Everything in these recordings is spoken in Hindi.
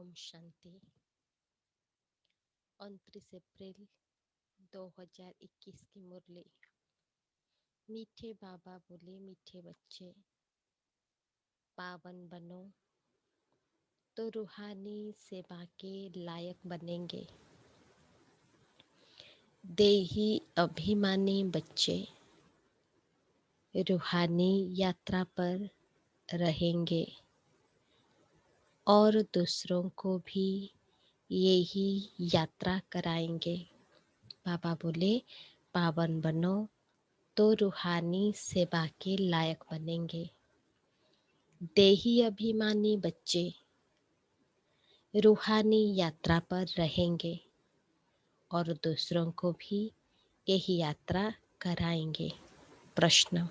ओम शांति। 29 अप्रैल 2021 की मुरली। मीठे बाबा बोले, मीठे बच्चे, पावन बनो तो रूहानी सेवा के लायक बनेंगे। देही अभिमानी बच्चे रूहानी यात्रा पर रहेंगे और दूसरों को भी यही यात्रा कराएंगे। बाबा बोले, पावन बनो तो रूहानी सेवा के लायक बनेंगे। देही अभिमानी बच्चे रूहानी यात्रा पर रहेंगे और दूसरों को भी यही यात्रा कराएंगे। प्रश्न: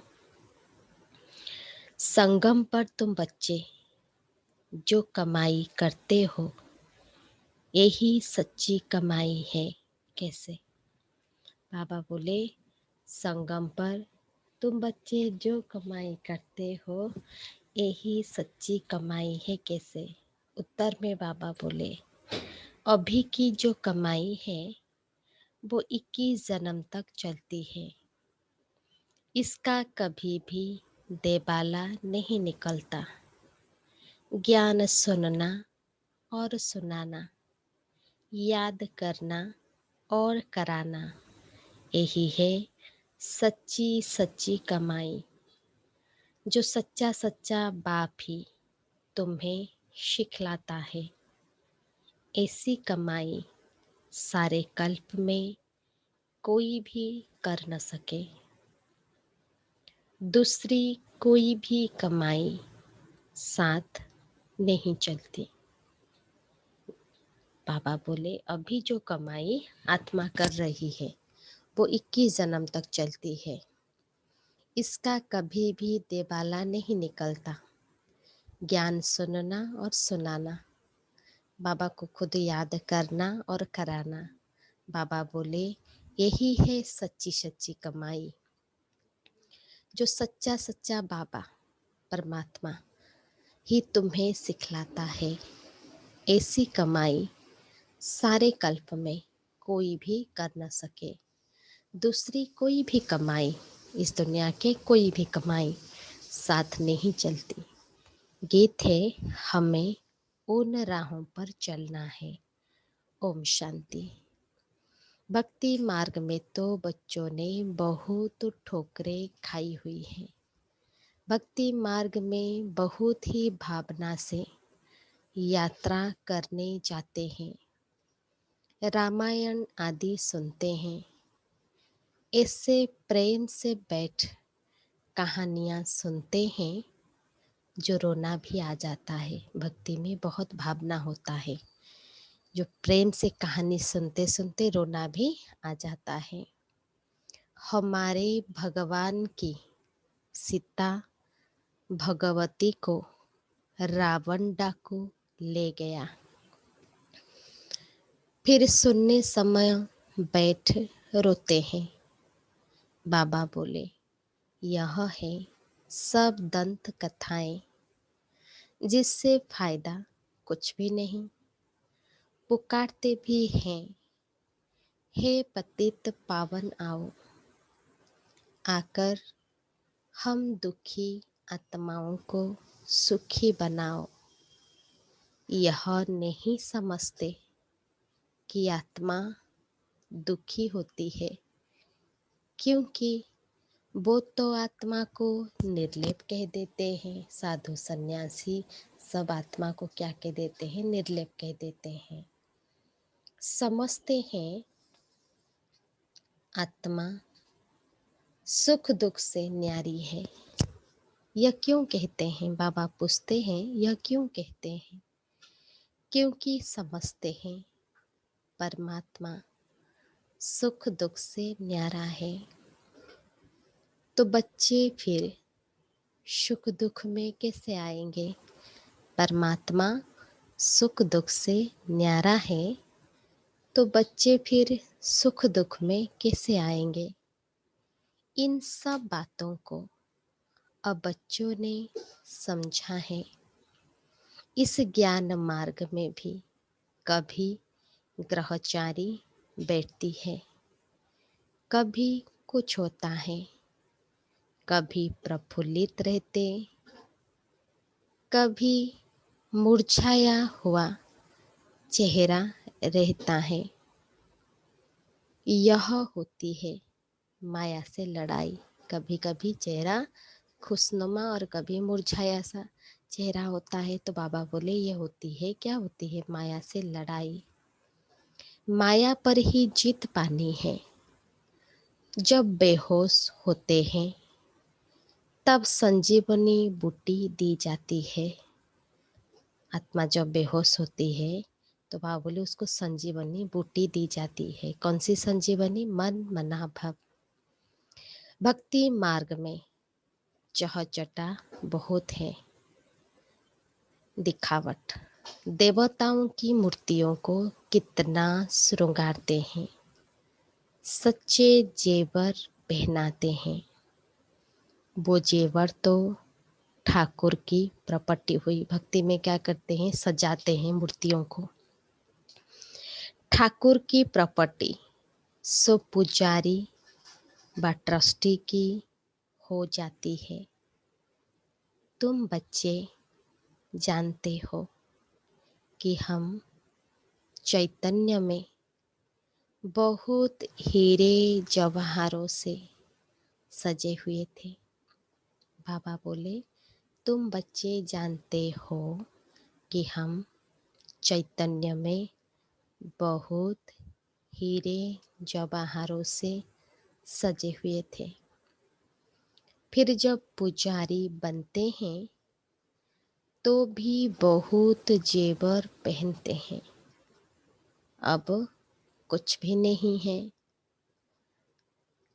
संगम पर तुम बच्चे जो कमाई करते हो, यही सच्ची कमाई है, कैसे? बाबा बोले, संगम पर तुम बच्चे जो कमाई करते हो, यही सच्ची कमाई है, कैसे? उत्तर में बाबा बोले, अभी की जो कमाई है वो 21 जन्म तक चलती है। इसका कभी भी देबाला नहीं निकलता। ज्ञान सुनना और सुनाना, याद करना और कराना, यही है सच्ची सच्ची कमाई, जो सच्चा सच्चा बाप ही तुम्हें सिखलाता है। ऐसी कमाई सारे कल्प में कोई भी कर न सके। दूसरी कोई भी कमाई साथ नहीं चलती। बाबा बोले, अभी जो कमाई आत्मा कर रही है वो 21 जन्म तक चलती है। इसका कभी भी देवाला नहीं निकलता। ज्ञान सुनना और सुनाना, बाबा को खुद याद करना और कराना। बाबा बोले, यही है सच्ची सच्ची कमाई, जो सच्चा सच्चा बाबा परमात्मा ही तुम्हें सिखलाता है। ऐसी कमाई सारे कल्प में कोई भी कर न सके। दूसरी कोई भी कमाई, इस दुनिया के कोई भी कमाई साथ नहीं चलती। गीत है, हमें उन राहों पर चलना है। ओम शांति। भक्ति मार्ग में तो बच्चों ने बहुत ठोकरें खाई हुई हैं। भक्ति मार्ग में बहुत ही भावना से यात्रा करने जाते हैं। रामायण आदि सुनते हैं। इससे प्रेम से बैठ कहानियाँ सुनते हैं, जो रोना भी आ जाता है। भक्ति में बहुत भावना होता है, जो प्रेम से कहानी सुनते सुनते रोना भी आ जाता है। हमारे भगवान की सीता भगवती को रावण डाकू ले गया। फिर सुनने समय बैठ रोते हैं। बाबा बोले, यह है सब दंत कथाएं, जिससे फायदा कुछ भी नहीं। पुकारते भी हैं, हे पतित पावन आओ, आकर हम दुखी आत्माओं को सुखी बनाओ। यह नहीं समझते कि आत्मा दुखी होती है, क्योंकि वो तो आत्मा को निर्लेप कह देते हैं। साधु सन्यासी सब आत्मा को क्या कह देते हैं? निर्लेप कह देते हैं। समझते हैं आत्मा सुख दुख से न्यारी है। यह क्यों कहते हैं? बाबा पूछते हैं, यह क्यों कहते हैं? क्योंकि समझते हैं परमात्मा सुख दुख से न्यारा है। तो बच्चे फिर सुख दुख में कैसे आएंगे? परमात्मा सुख दुख से न्यारा है, तो बच्चे फिर सुख दुख में कैसे आएंगे? इन सब बातों को अब बच्चों ने समझा है। इस ज्ञान मार्ग में भी कभी ग्रहचारी बैठती है, कभी कुछ होता है, कभी प्रफुल्लित रहते, कभी मुरझाया हुआ चेहरा रहता है। यह होती है माया से लड़ाई। कभी कभी चेहरा खुशनुमा और कभी मुरझाया सा चेहरा होता है। तो बाबा बोले ये होती है, क्या होती है? माया से लड़ाई। माया पर ही जीत पानी है। जब बेहोश होते हैं तब संजीवनी बूटी दी जाती है। आत्मा जब बेहोश होती है तो बाबा बोले उसको संजीवनी बूटी दी जाती है। कौन सी संजीवनी? मन मना भव। भक्ति मार्ग में चहचटा बहुत है, दिखावट। देवताओं की मूर्तियों को कितना श्रृंगारते हैं, सच्चे जेवर पहनाते हैं। वो जेवर तो ठाकुर की प्रॉपर्टी हुई। भक्ति में क्या करते हैं? सजाते हैं मूर्तियों को। ठाकुर की प्रॉपर्टी सो पुजारी व ट्रस्टी की हो जाती है। तुम बच्चे जानते हो कि हम चैतन्य में बहुत हीरे जवाहरों से सजे हुए थे। बाबा बोले तुम बच्चे जानते हो कि हम चैतन्य में बहुत हीरे जवाहरों से सजे हुए थे। फिर जब पुजारी बनते हैं तो भी बहुत जेवर पहनते हैं। अब कुछ भी नहीं है।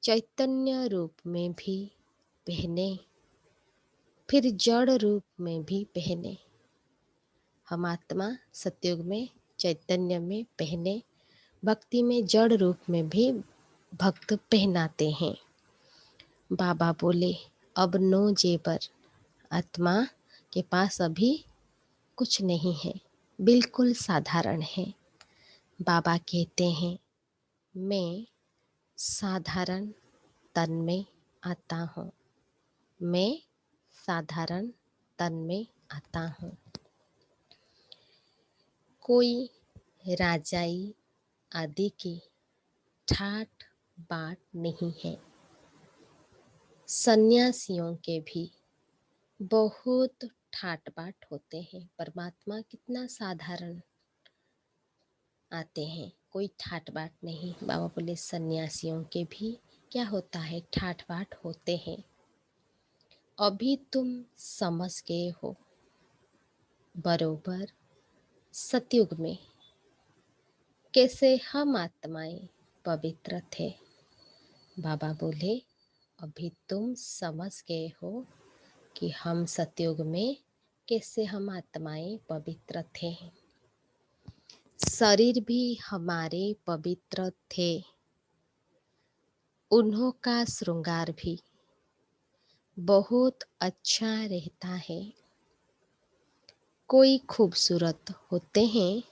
चैतन्य रूप में भी पहने, फिर जड़ रूप में भी पहने। हम आत्मा सतयुग में चैतन्य में पहने, भक्ति में जड़ रूप में भी भक्त पहनाते हैं। बाबा बोले अब नो जेवर। आत्मा के पास अभी कुछ नहीं है, बिल्कुल साधारण है। बाबा कहते हैं मैं साधारण तन में आता हूँ, मैं साधारण तन में आता हूँ। कोई राजाई आदि की ठाट बाट नहीं है। सन्यासियों के भी बहुत ठाट बाट होते हैं। परमात्मा कितना साधारण आते हैं, कोई ठाट बाट नहीं। बाबा बोले सन्यासियों के भी क्या होता है? ठाट बाट होते हैं। अभी तुम समझ गए हो बरोबर सतयुग में कैसे हम आत्माएं पवित्र थे। बाबा बोले अभी तुम समझ गए हो कि हम सतयुग में कैसे हम आत्माएं पवित्र थे। शरीर भी हमारे पवित्र थे, उन्हों का श्रृंगार भी बहुत अच्छा रहता है। कोई खूबसूरत होते हैं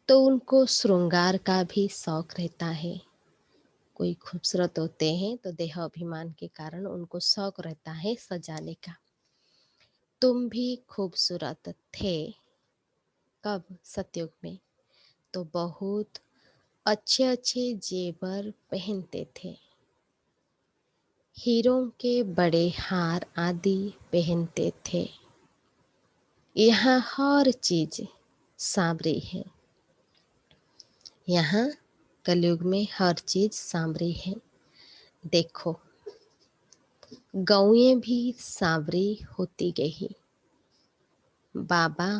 तो उनको श्रृंगार का भी शौक रहता है। कोई खूबसूरत होते हैं तो देह अभिमान के कारण उनको शौक रहता है सजाने का। तुम भी खूबसूरत थे। कब? सतयुग में। तो बहुत अच्छे अच्छे जेवर पहनते थे, हीरों के बड़े हार आदि पहनते थे। यहाँ हर चीज सांवरी है। यहाँ कलयुग में हर चीज सांवरी है। देखो गौएं भी सांवरी होती गई। बाबा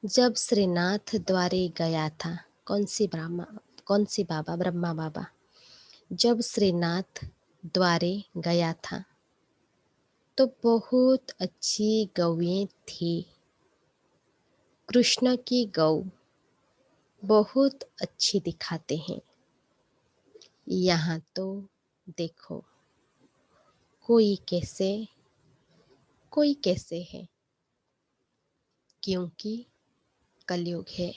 जब श्रीनाथ द्वारे गया था, कौन सी बाबा? ब्रह्मा बाबा जब श्रीनाथ द्वारे गया था तो बहुत अच्छी गौएं थी। कृष्ण की गौ बहुत अच्छी दिखाते हैं। यहाँ तो देखो कोई कैसे कोई कैसे है। क्योंकि कलयुग है।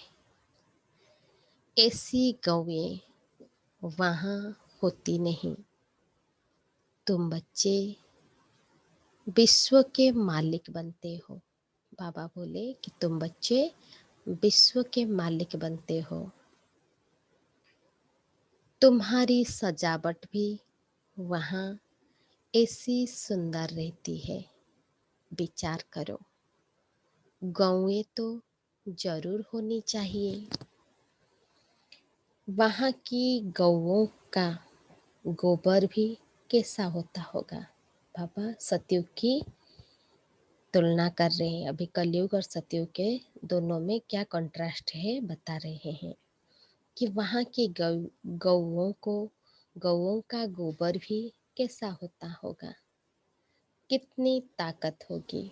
ऐसी गौएं वहाँ होती नहीं। तुम बच्चे विश्व के मालिक बनते हो। बाबा बोले कि तुम बच्चे विश्व के मालिक बनते हो। तुम्हारी सजावट भी वहाँ ऐसी सुंदर रहती है। विचार करो, गौएं तो जरूर होनी चाहिए। वहाँ की गौओं का गोबर भी कैसा होता होगा। बाबा सतयुग की तुलना कर रहे हैं। अभी कलयुग और सतयुग के दोनों में क्या कंट्रास्ट है बता रहे हैं कि वहाँ की गौओं का गोबर भी कैसा होता होगा, कितनी ताकत होगी।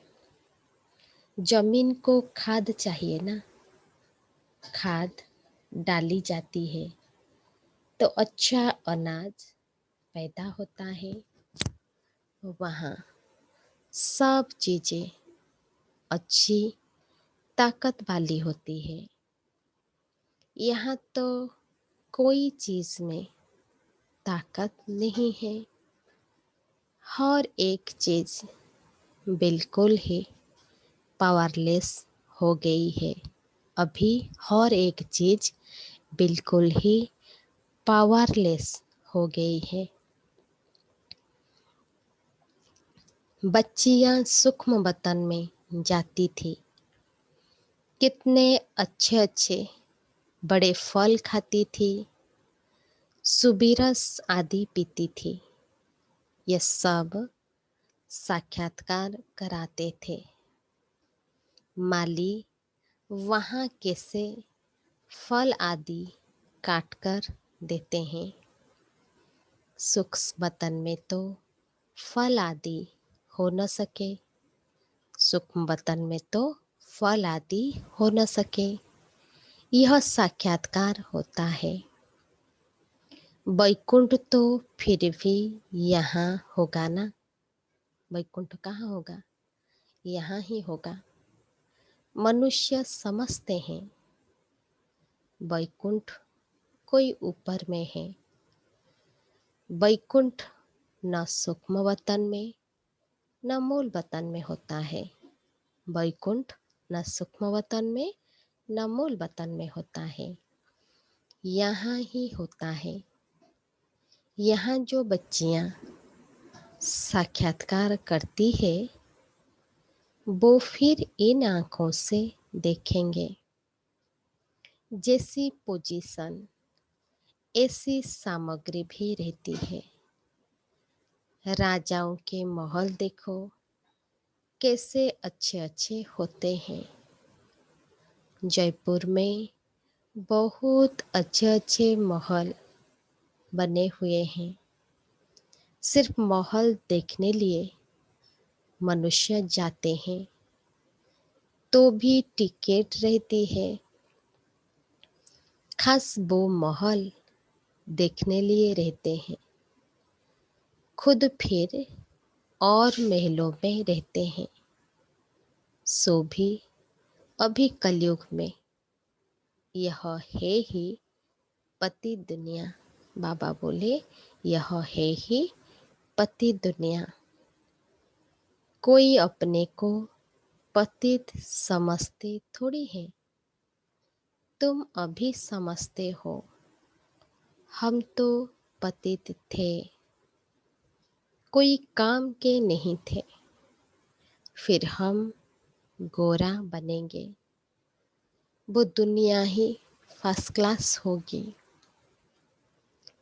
जमीन को खाद चाहिए ना, खाद डाली जाती है तो अच्छा अनाज पैदा होता है। वहाँ सब चीजें अच्छी ताकत वाली होती है। यहाँ तो कोई चीज में ताकत नहीं है। हर एक चीज बिल्कुल ही पावरलेस हो गई है। अभी हर एक चीज बिल्कुल ही पावरलेस हो गई है। बच्चियां सूक्ष्म वतन में जाती थी, कितने अच्छे अच्छे बड़े फल खाती थी, सुबीरस आदि पीती थी। ये सब साक्षात्कार कराते थे। माली वहाँ कैसे फल आदि काट कर देते हैं। सूक्ष्म वतन में तो फल आदि हो न सके। सूक्ष्म वतन में तो फल आदि हो न सके। यह साक्षात्कार होता है। वैकुंठ तो फिर भी यहाँ होगा ना। वैकुंठ कहाँ होगा, यहाँ ही होगा। मनुष्य समझते हैं वैकुंठ कोई ऊपर में है। वैकुंठ न सूक्ष्म वतन में न मूल वतन में होता है। वैकुंठ न सूक्ष्म वतन में न मूल वतन में होता है, यहाँ ही होता है। यहाँ जो बच्चियाँ साक्षात्कार करती है वो फिर इन आँखों से देखेंगे। जैसी पोजीशन ऐसी सामग्री भी रहती है। राजाओं के महल देखो कैसे अच्छे अच्छे होते हैं। जयपुर में बहुत अच्छे अच्छे महल बने हुए हैं। सिर्फ महल देखने लिए मनुष्य जाते हैं तो भी टिकट रहती है। खास वो महल देखने लिए रहते हैं, खुद फिर और महलों में रहते हैं। सो भी अभी कलयुग में यह है ही पति दुनिया। बाबा बोले यह है ही पति दुनिया। कोई अपने को पतित समझते थोड़ी है। तुम अभी समझते हो हम तो पतित थे, कोई काम के नहीं थे, फिर हम गोरा बनेंगे। वो दुनिया ही फर्स्ट क्लास होगी।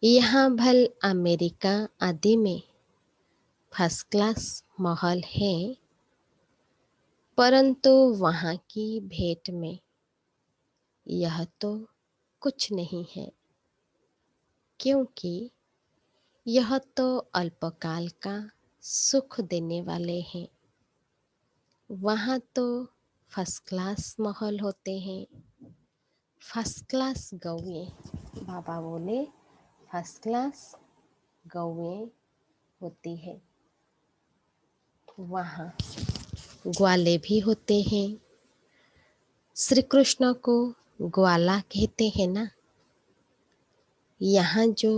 यहाँ भल अमेरिका आदि में फर्स्ट क्लास महल है, परंतु वहाँ की भेंट में यह तो कुछ नहीं है, क्योंकि यह तो अल्पकाल का सुख देने वाले हैं। वहाँ तो फर्स्ट क्लास महल होते हैं, फर्स्ट क्लास गौएं। बाबा बोले फर्स्ट क्लास गौएं होती है। वहाँ ग्वाले भी होते हैं, श्री कृष्ण को ग्वाला कहते हैं ना। यहाँ जो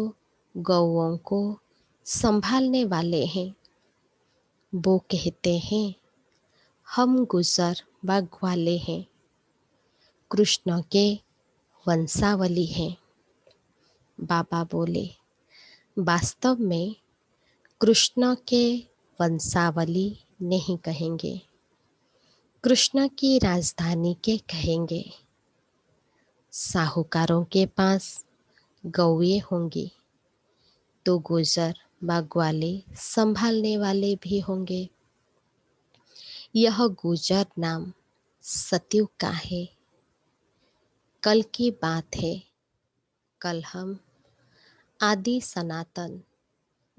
गौओं को संभालने वाले हैं वो कहते हैं हम गुजर व ग्वाले हैं, कृष्ण के वंशावली हैं। बाबा बोले वास्तव में कृष्ण के वंशावली नहीं कहेंगे, कृष्ण की राजधानी के कहेंगे। साहूकारों के पास गौएं होंगी तो गुजर व ग्वाले संभालने वाले भी होंगे। यह गुजर नाम सतयुग का है, कल की बात है। कल हम आदि सनातन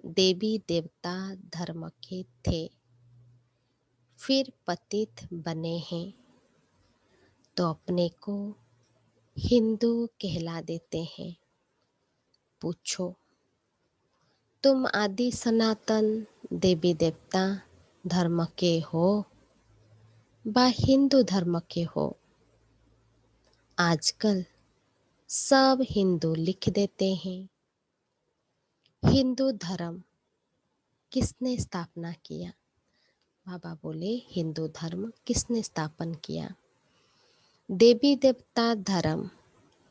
देवी देवता धर्म के थे, फिर पतित बने हैं तो अपने को हिंदू कहला देते हैं। पूछो तुम आदि सनातन देवी देवता धर्म के हो व हिंदू धर्म के हो? आजकल सब हिंदू लिख देते हैं। हिंदू धर्म किसने स्थापना किया? बाबा बोले हिंदू धर्म किसने स्थापन किया? देवी देवता धर्म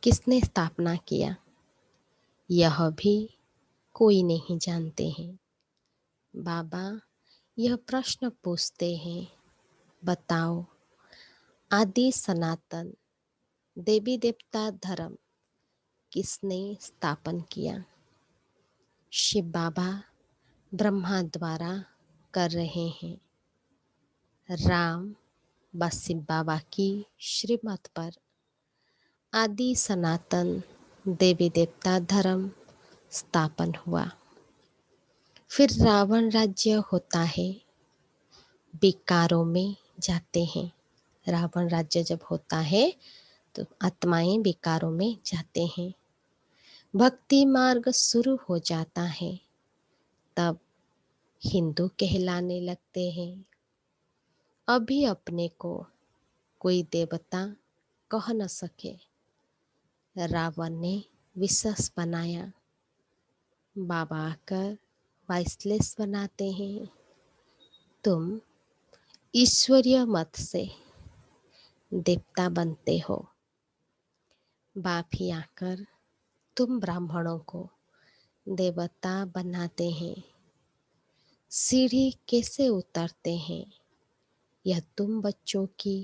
किसने स्थापना किया? यह भी कोई नहीं जानते हैं। बाबा यह प्रश्न पूछते हैं, बताओ आदि सनातन देवी देवता धर्म किसने स्थापन किया? शिव बाबा ब्रह्मा द्वारा कर रहे हैं। राम व शिव बाबा की श्रीमत पर आदि सनातन देवी देवता धर्म स्थापन हुआ। फिर रावण राज्य होता है, विकारों में जाते हैं। रावण राज्य जब होता है तो आत्माएं विकारों में जाते हैं। भक्ति मार्ग शुरू हो जाता है, तब हिंदू कहलाने लगते हैं। अभी अपने को कोई देवता कह न सके। रावण ने विश्वास बनाया, बाबा आकर वाइसलेस बनाते हैं। तुम ईश्वरीय मत से देवता बनते हो। बाप ही आकर तुम ब्राह्मणों को देवता बनाते हैं। सीढ़ी कैसे उतरते हैं यह तुम बच्चों की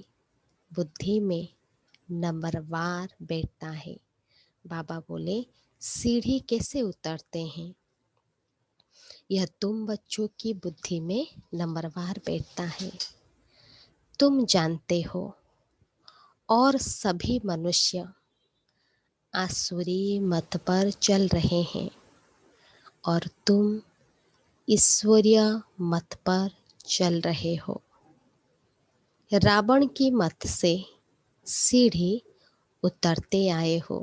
बुद्धि में नंबरवार बैठता है। बाबा बोले सीढ़ी कैसे उतरते हैं यह तुम बच्चों की बुद्धि में नंबरवार बैठता है। तुम जानते हो और सभी मनुष्य आसुरी मत पर चल रहे हैं और तुम ईश्वरीय मत पर चल रहे हो। रावण की मत से सीढ़ी उतरते आए हो।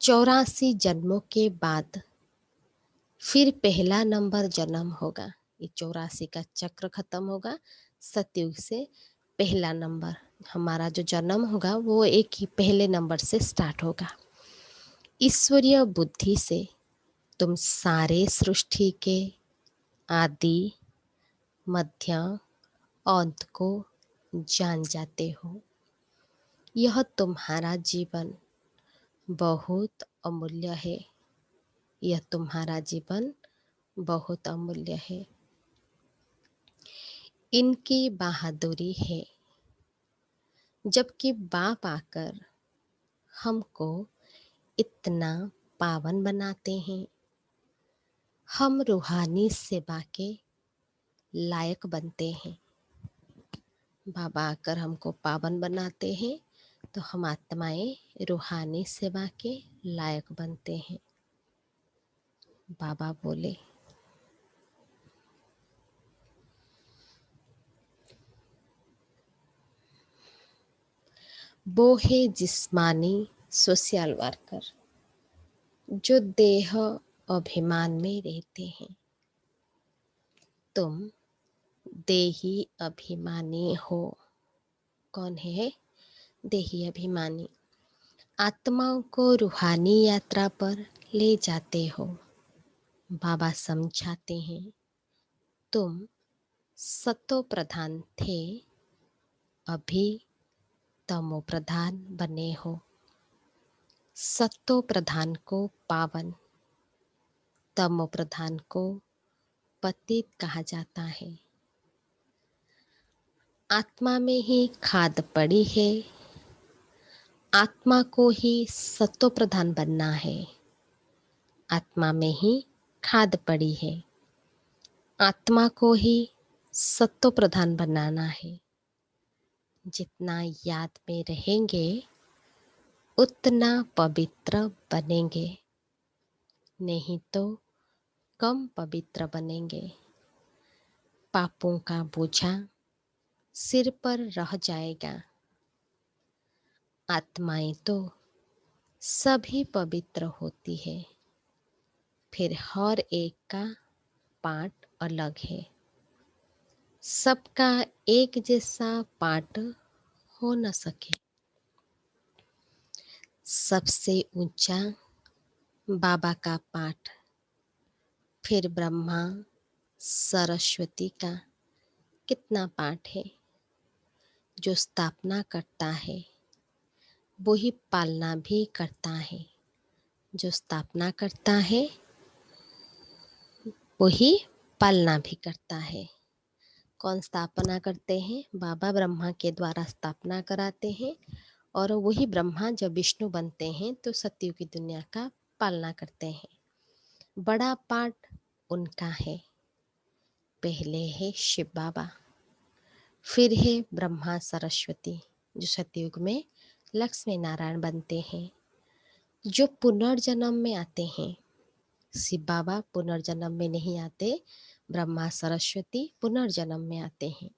84 जन्मों के बाद फिर पहला नंबर जन्म होगा। ये 84 का चक्र खत्म होगा। सतयुग से पहला नंबर हमारा जो जन्म होगा वो एक ही पहले नंबर से स्टार्ट होगा। ईश्वरीय बुद्धि से तुम सारे सृष्टि के आदि मध्य अंत को जान जाते हो। यह तुम्हारा जीवन बहुत अमूल्य है। यह तुम्हारा जीवन बहुत अमूल्य है। इनकी बहादुरी है, जबकि बाप आकर हमको इतना पावन बनाते हैं। हम रूहानी सेवा के लायक बनते हैं। बाबा आकर हमको पावन बनाते हैं तो हम आत्माएं रूहानी सेवा के लायक बनते हैं। बाबा बोले वो है जिस्मानी सोशल वर्कर जो देह अभिमान में रहते हैं। तुम देही अभिमानी हो। कौन है? देही अभिमानी, आत्माओं को रूहानी यात्रा पर ले जाते हो। बाबा समझाते हैं, तुम सतो प्रधान थे, अभी तमो प्रधान बने हो। सतो प्रधान को पावन, तमो प्रधान को पतित कहा जाता है। आत्मा में ही खाद पड़ी है, आत्मा को ही सतो प्रधान बनना है। आत्मा में ही खाद पड़ी है, आत्मा को ही सतो प्रधान बनाना है। जितना याद में रहेंगे उतना पवित्र बनेंगे, नहीं तो कम पवित्र बनेंगे। पापों का बोझा सिर पर रह जाएगा। आत्माएं तो सभी पवित्र होती है, फिर हर एक का पाठ अलग है। सबका एक जैसा पाठ हो न सके। सबसे ऊंचा बाबा का पाठ, फिर ब्रह्मा सरस्वती का कितना पाठ है। जो स्थापना करता है वो ही पालना भी करता है। जो स्थापना करता है वो ही पालना भी करता है। कौन स्थापना करते हैं? बाबा ब्रह्मा के द्वारा स्थापना कराते हैं, और वही ब्रह्मा जब विष्णु बनते हैं तो सत्युग की दुनिया का पालना करते हैं। बड़ा पाठ उनका है। पहले है शिव बाबा, फिर है ब्रह्मा सरस्वती जो सतयुग में लक्ष्मी नारायण बनते हैं। जो पुनर्जन्म में आते हैं, शिव बाबा पुनर्जन्म में नहीं आते, ब्रह्मा सरस्वती पुनर्जन्म में आते हैं।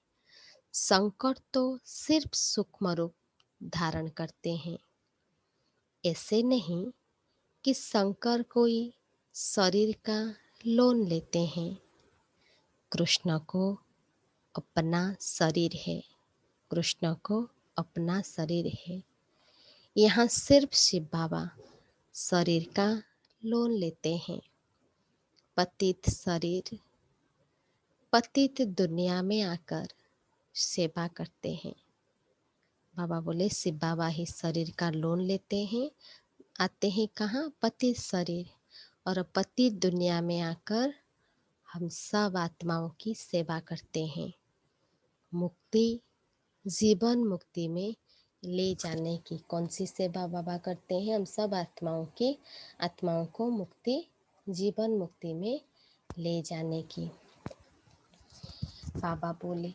शंकर तो सिर्फ सूक्ष्म रूप धारण करते हैं। ऐसे नहीं कि शंकर कोई शरीर का लोन लेते हैं। कृष्ण को अपना शरीर है, कृष्ण को अपना शरीर है। यहाँ सिर्फ शिव बाबा शरीर का लोन लेते हैं। पतित शरीर, पतित दुनिया में आकर सेवा करते हैं। बाबा बोले शिव बाबा ही शरीर का लोन लेते हैं, आते हैं कहाँ? पतित शरीर, और पतित दुनिया में आकर हम सब आत्माओं की सेवा करते हैं। मुक्ति, जीवन मुक्ति में ले जाने की कौन सी सेवा बाबा करते हैं? हम सब आत्माओं को मुक्ति, जीवन मुक्ति में ले जाने की। बाबा बोले,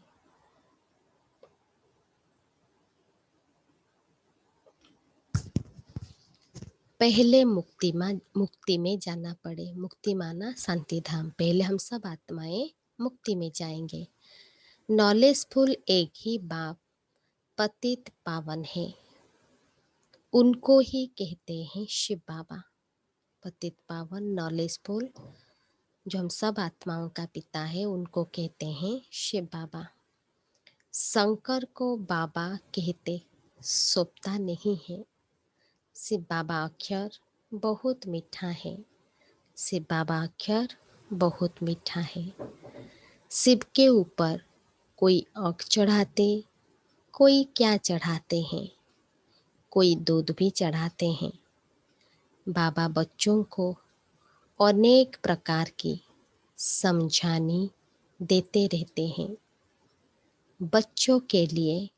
पहले मुक्ति में जाना पड़े। मुक्ति माना शांति धाम। पहले हम सब आत्माएं मुक्ति में जाएंगे। नॉलेजफुल एक ही बाप पतित पावन है, उनको ही कहते हैं शिव बाबा। पतित पावन नॉलेजफुल जो हम सब आत्माओं का पिता है उनको कहते हैं शिव बाबा। शंकर को बाबा कहते सोपता नहीं है। शिव बाबा अक्षर बहुत मीठा है। शिव बाबा अक्षर बहुत मीठा है। शिव के ऊपर कोई आँख चढ़ाते, कोई क्या चढ़ाते हैं, कोई दूध भी चढ़ाते हैं। बाबा बच्चों को अनेक प्रकार की समझानी देते रहते हैं। बच्चों के लिए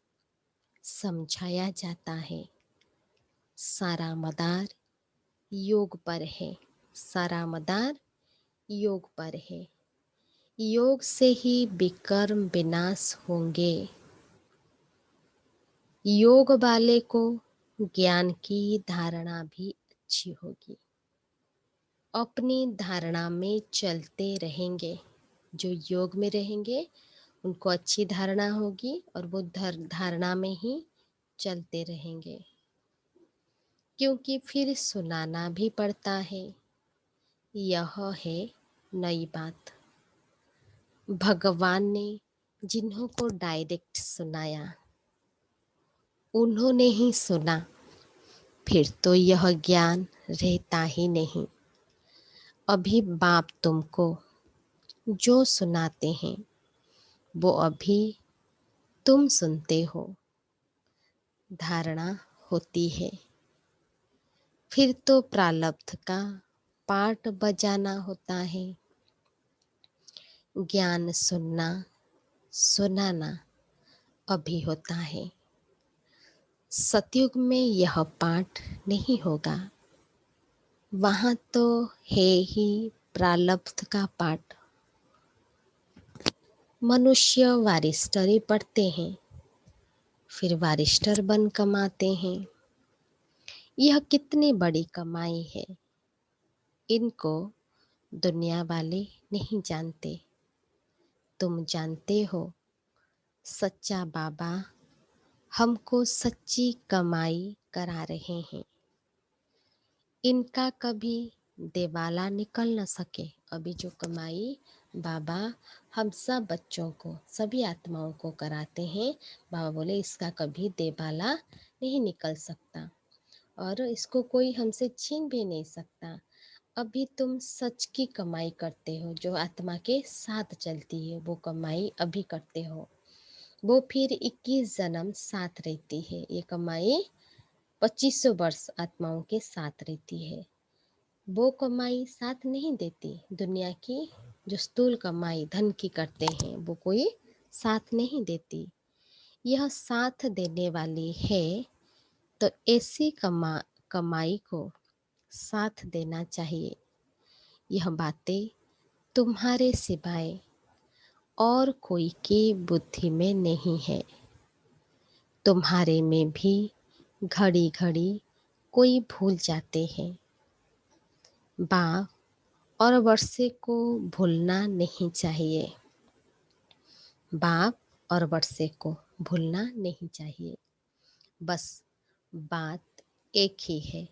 समझाया जाता है। सारा मदार योग पर है, सारा मदार योग पर है। योग से ही विकर्म विनाश होंगे। योग वाले को ज्ञान की धारणा भी अच्छी होगी। अपनी धारणा में चलते रहेंगे। जो योग में रहेंगे उनको अच्छी धारणा होगी और वो धारणा में ही चलते रहेंगे, क्योंकि फिर सुनाना भी पड़ता है। यह है नई बात। भगवान ने जिन्हों को डायरेक्ट सुनाया, उन्होंने ही सुना, फिर तो यह ज्ञान रहता ही नहीं। अभी बाप तुमको जो सुनाते हैं वो अभी तुम सुनते हो, धारणा होती है। फिर तो प्रारब्ध का पाठ बजाना होता है। ज्ञान सुनना सुनाना अभी होता है। सतयुग में यह पाठ नहीं होगा, वहाँ तो है ही प्रारब्ध का पाठ। मनुष्य वारिस्टरी पढ़ते हैं, फिर वारिस्टर बन कमाते हैं। यह कितनी बड़ी कमाई है, इनको दुनिया वाले नहीं जानते। तुम जानते हो, सच्चा बाबा हमको सच्ची कमाई करा रहे हैं। इनका कभी दिवाला निकल न सके। अभी जो कमाई बाबा हम सब बच्चों को, सभी आत्माओं को कराते हैं, बाबा बोले इसका कभी दिवाला नहीं निकल सकता और इसको कोई हमसे छीन भी नहीं सकता। अभी तुम सच की कमाई करते हो, जो आत्मा के साथ चलती है वो कमाई अभी करते हो। वो फिर 21 जन्म साथ रहती है। ये कमाई 2500 वर्ष आत्माओं के साथ रहती है। वो कमाई साथ नहीं देती। दुनिया की जो स्थूल कमाई धन की करते हैं वो कोई साथ नहीं देती। यह साथ देने वाली है, तो ऐसी कमाई को साथ देना चाहिए। यह बातें तुम्हारे सिवाय और कोई की बुद्धि में नहीं है। तुम्हारे में भी घड़ी घड़ी कोई भूल जाते हैं। बाप और वर्षे को भूलना नहीं चाहिए। बाप और वर्षे को भूलना नहीं चाहिए। बस बात एक ही है।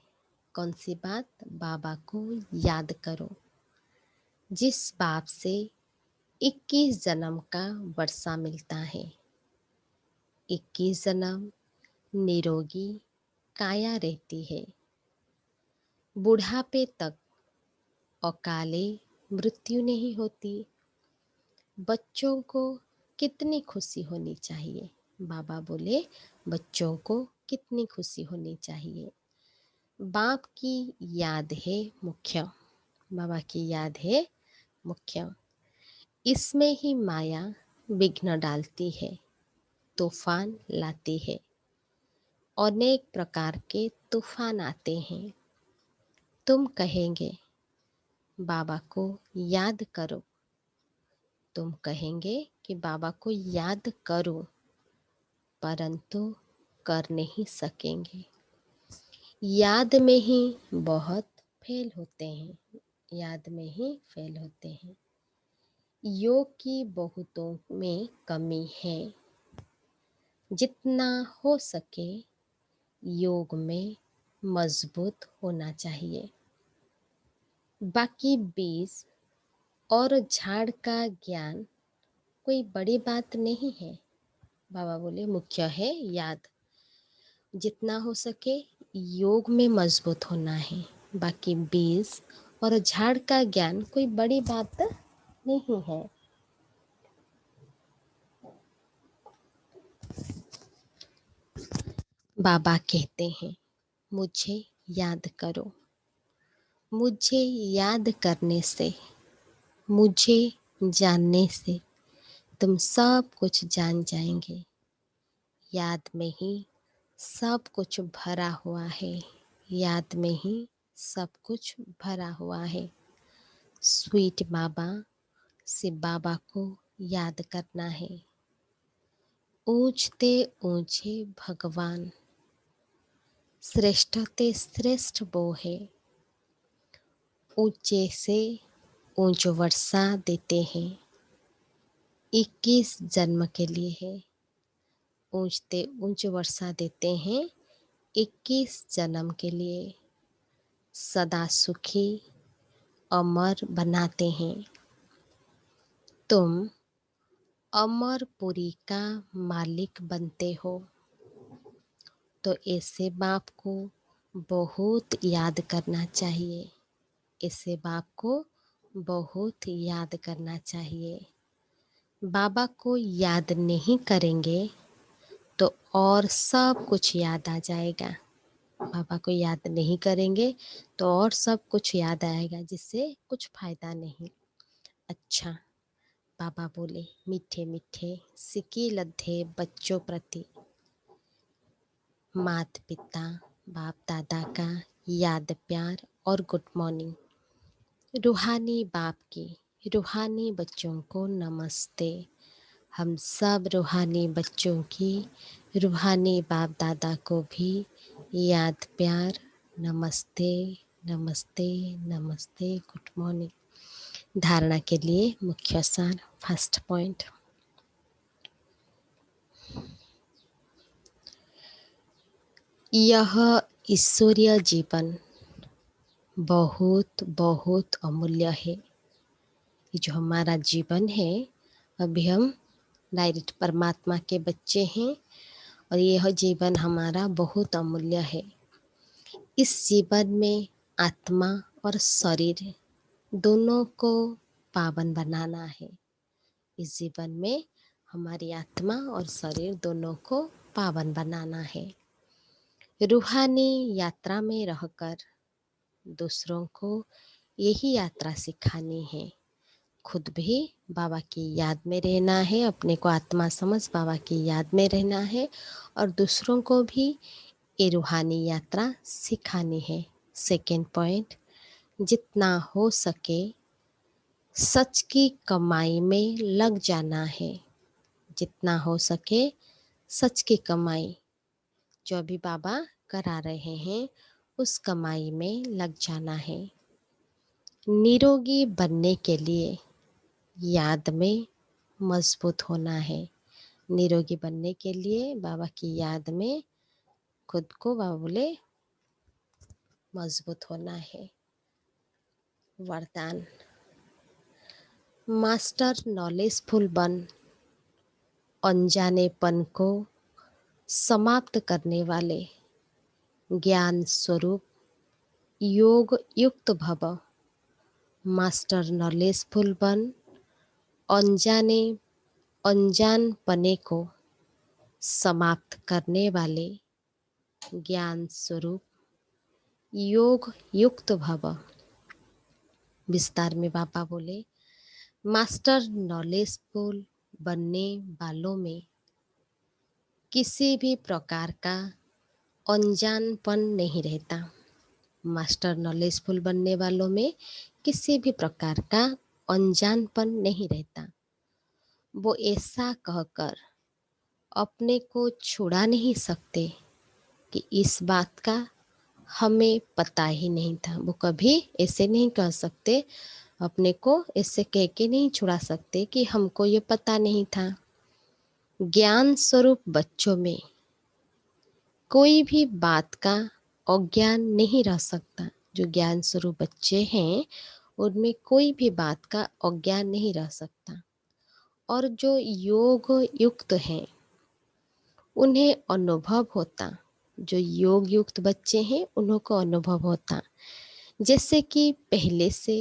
कौन सी बात? बाबा को याद करो। जिस बाप से 21 जन्म का वर्षा मिलता है। 21 जन्म निरोगी काया रहती है। बुढ़ापे तक अकाले मृत्यु नहीं होती। बच्चों को कितनी खुशी होनी चाहिए। बाबा बोले बच्चों को कितनी खुशी होनी चाहिए। बाप की याद है मुख्य। बाबा की याद है मुख्य। इसमें ही माया विघ्न डालती है, तूफान लाती है। अनेक प्रकार के तूफान आते हैं। तुम कहेंगे बाबा को याद करो। तुम कहेंगे कि बाबा को याद करो, परंतु कर नहीं सकेंगे। याद में ही बहुत फेल होते हैं। याद में ही फेल होते हैं। योग की बहुतों में कमी है। जितना हो सके योग में मजबूत होना चाहिए। बाकी बीज और झाड़ का ज्ञान कोई बड़ी बात नहीं है। बाबा बोले मुख्य है याद। जितना हो सके योग में मजबूत होना है। बाकी बीज और झाड़ का ज्ञान कोई बड़ी बात नहीं है। बाबा कहते हैं मुझे याद करो। मुझे याद करने से, मुझे जानने से तुम सब कुछ जान जाएंगे। याद में ही सब कुछ भरा हुआ है। याद में ही सब कुछ भरा हुआ है। स्वीट बाबा से बाबा को याद करना है। ऊंचते ऊंचे भगवान, श्रेष्ठते श्रेष्ठ वो है। ऊंचे से ऊंच वर्षा देते हैं। 21 जन्म के लिए है। ऊंचते ऊंच वर्षा देते हैं 21 जन्म के लिए। सदा सुखी अमर बनाते हैं। तुम अमरपुरी का मालिक बनते हो। तो ऐसे बाप को बहुत याद करना चाहिए, ऐसे बाप को बहुत याद करना चाहिए। बाबा को याद नहीं करेंगे तो और सब कुछ याद आ जाएगा। बाबा को याद नहीं करेंगे तो और सब कुछ याद आएगा, जिससे कुछ फायदा नहीं। अच्छा, बाबा बोले, मीठे मीठे सिक्के लद्धे बच्चों प्रति माता पिता बाप दादा का याद प्यार और गुड मॉर्निंग। रूहानी बाप की रूहानी बच्चों को नमस्ते। हम सब रूहानी बच्चों की रूहानी बाप दादा को भी याद प्यार, नमस्ते नमस्ते नमस्ते, गुड मॉर्निंग। धारणा के लिए मुख्य सार। फर्स्ट पॉइंट, यह ईश्वरीय जीवन बहुत बहुत अमूल्य है। ये जो हमारा जीवन है, अभी हम डायरेक्ट परमात्मा के बच्चे हैं और यह जीवन हमारा बहुत अमूल्य है। इस जीवन में आत्मा और शरीर दोनों को पावन बनाना है। इस जीवन में हमारी आत्मा और शरीर दोनों को पावन बनाना है। रूहानी यात्रा में रहकर दूसरों को यही यात्रा सिखानी है। खुद भी बाबा की याद में रहना है, अपने को आत्मा समझ बाबा की याद में रहना है और दूसरों को भी ये रूहानी यात्रा सिखानी है। सेकेंड पॉइंट, जितना हो सके सच की कमाई में लग जाना है। जितना हो सके सच की कमाई, जो अभी बाबा करा रहे हैं, उस कमाई में लग जाना है। निरोगी बनने के लिए याद में मजबूत होना है। निरोगी बनने के लिए बाबा की याद में खुद को बाबा बोले मजबूत होना है। वरदान, मास्टर नॉलेजफुल बन अनजानेपन को समाप्त करने वाले ज्ञान स्वरूप योग युक्त भव। मास्टर नॉलेजफुल बन अनजानपने को समाप्त करने वाले ज्ञान स्वरूप योग युक्त भव। विस्तार में बाबा बोले, मास्टर नॉलेजफुल बनने वालों में किसी भी प्रकार का अनजानपन नहीं रहता। मास्टर नॉलेजफुल बनने वालों में किसी भी प्रकार का अनजानपन नहीं रहता। वो ऐसा कहकर अपने को छुड़ा नहीं सकते कि इस बात का हमें पता ही नहीं था। वो कभी ऐसे नहीं कह सकते, अपने को ऐसे कह के नहीं छुड़ा सकते कि हमको ये पता नहीं था। ज्ञान स्वरूप बच्चों में कोई भी बात का अज्ञान नहीं रह सकता। जो ज्ञान स्वरूप बच्चे हैं, उनमें कोई भी बात का अज्ञान नहीं रह सकता। और जो योग युक्त हैं, उन्हें अनुभव होता। जो योग युक्त बच्चे हैं, उन्हों को अनुभव होता, जैसे कि पहले से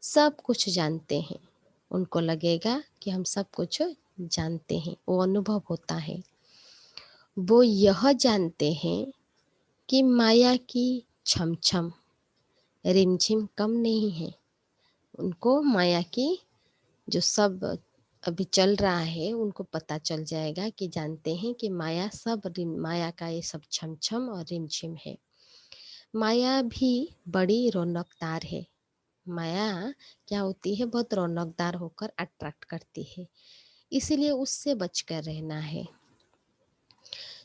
सब कुछ जानते हैं। उनको लगेगा कि हम सब कुछ जानते हैं, वो अनुभव होता है। वो यह जानते हैं कि माया की छम छम रिमझिम कम नहीं है। उनको माया की जो सब अभी चल रहा है, उनको पता चल जाएगा कि जानते हैं कि माया का ये सब छम छम और रिमझिम है। माया भी बड़ी रौनकदार है। माया क्या होती है, बहुत रौनकदार होकर अट्रैक्ट करती है, इसीलिए उससे बचकर रहना है।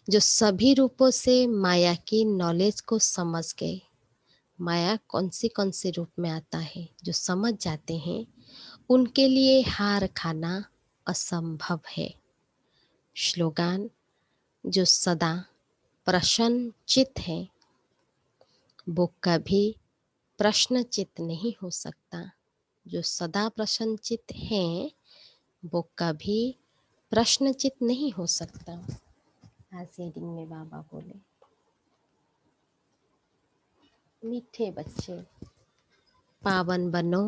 जो सभी रूपों से माया की नॉलेज को समझ गए, माया कौन से रूप में आता है, जो समझ जाते हैं, उनके लिए हार खाना असंभव है। श्लोगान, जो सदा प्रसन्न चित्त है वो कभी प्रश्नचित्त नहीं हो सकता। जो सदा प्रश्नचित्त है वो कभी प्रश्नचित्त नहीं हो सकता। आज रीडिंग में बाबा बोले, मीठे बच्चे, पावन बनो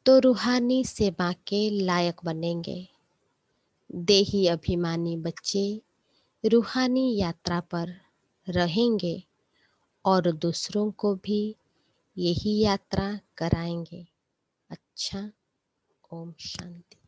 तो रूहानी सेवा के लायक बनेंगे। देही अभिमानी बच्चे रूहानी यात्रा पर रहेंगे और दूसरों को भी यही यात्रा कराएंगे। अच्छा, ओम शांति।